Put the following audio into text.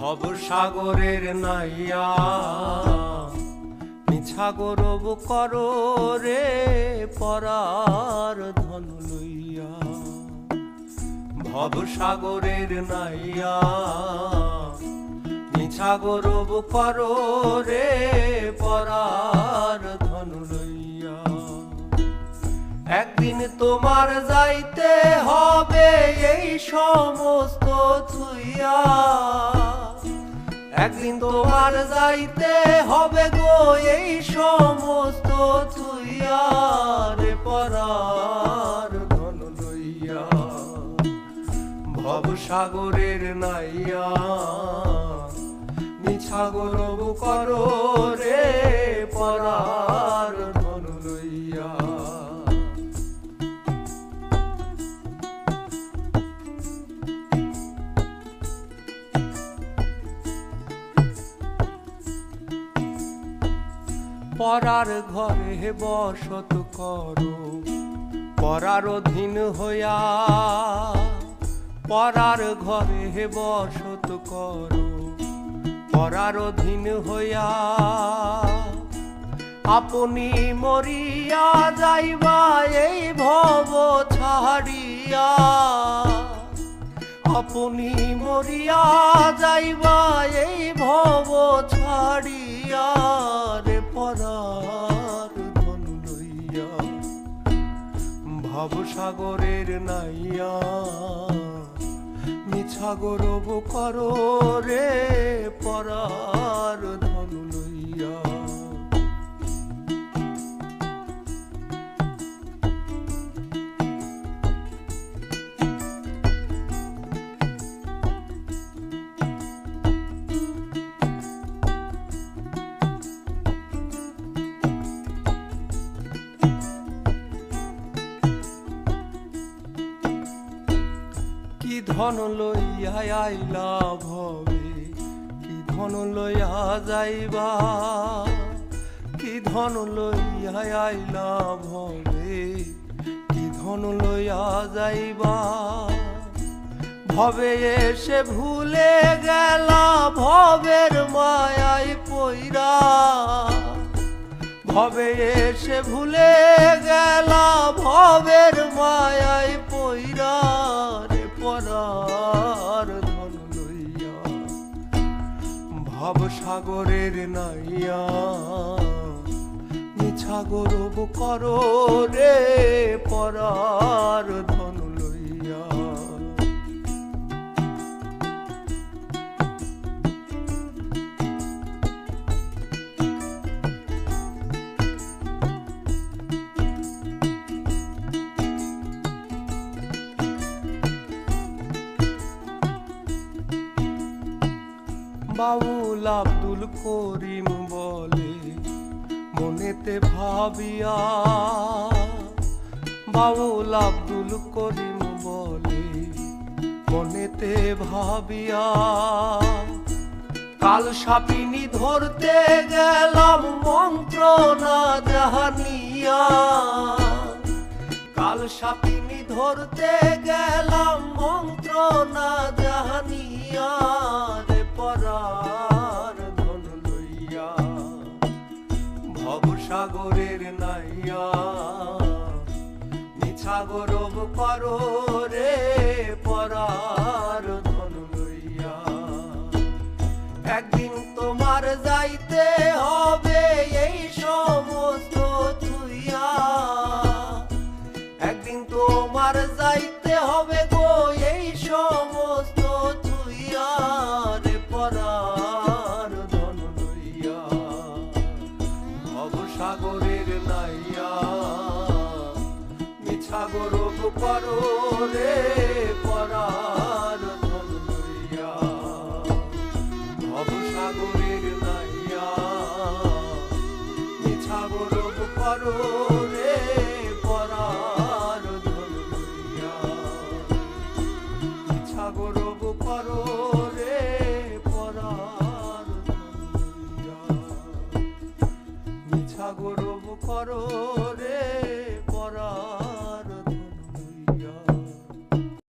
ভবসাগরের নাইয়া মিছা গৌরব করো রে পরার ধন লইয়া। ভবসাগরের নাইয়া মিছা গৌরব করো রে পরার ধন লইয়া। একদিন তোমার যাইতে হবে এই সমস্ত থুইয়া। একদিন তোমার যাইতে হবে গো এই সমস্ত থুইয়া রে পরার ধন লইয়া। ভবসাগরের নাইয়া মিছা গৌরব করো রে পরার ধন লইয়া। পরার ঘরে বসত করো পরার অধীন হইয়া। পরার ঘরে বসত করো পরার অধীন হইয়া। আপনি মরিয়া যাইবা এই ভব ছাড়িয়া। আপনি মরিয়া যাইবা এই ভব ছাড়িয়া রে পরার ধন লইয়া। ভবসাগরের নাইয়া মিছা গৌরব করো রে পরার ধন লইয়া। কি ধন লইয়া আইলা ভবে কি ধন লইয়া যাইবা। কি ধন লইয়া আইলা ভবে কি ধন লইয়া যাইবা। ভবে এসে ভুলে গেলা ভবের মায়ায় পইরা। ভবে এসে ভুলে গেলা ভবের মায়ায় পইরা রে পরার ধন লইয়া। ভবসাগরের নাইয়া মিছা গৌরব করো রে পরার ধন লইয়া। বাউল আব্দুল করিম বলে মনেতে ভাবিয়া। বাউল আব্দুল করিম বলে মনেতে ভাবিয়া। কাল সাপিনী ধরতে গেলাম মন্ত্র না জানিয়া। কাল সাপিনী ধরতে গেলাম মন্ত্র না জানিয়া রে পরার ধন লইয়া। ভবসাগরের নাইয়া মিছা গৌরব করো রে পরার ধন লইয়া। একদিন তোমার যাইতে হবে এই সমস্ত থুইয়া। একদিন তোমার যাইতে হবে গো এই সমস্ত থুইয়া রে পরার ধন লইয়া। ভবসাগরের নাইয়া মিছা গৌরব করো রে পরার ধন লইয়া। ভবসাগরের নাইয়া মিছা গৌরব করো রে পরার ধন লইয়া। মিছা গৌরব করো রে পরার ধন লইয়া। মিছা গৌরব করো।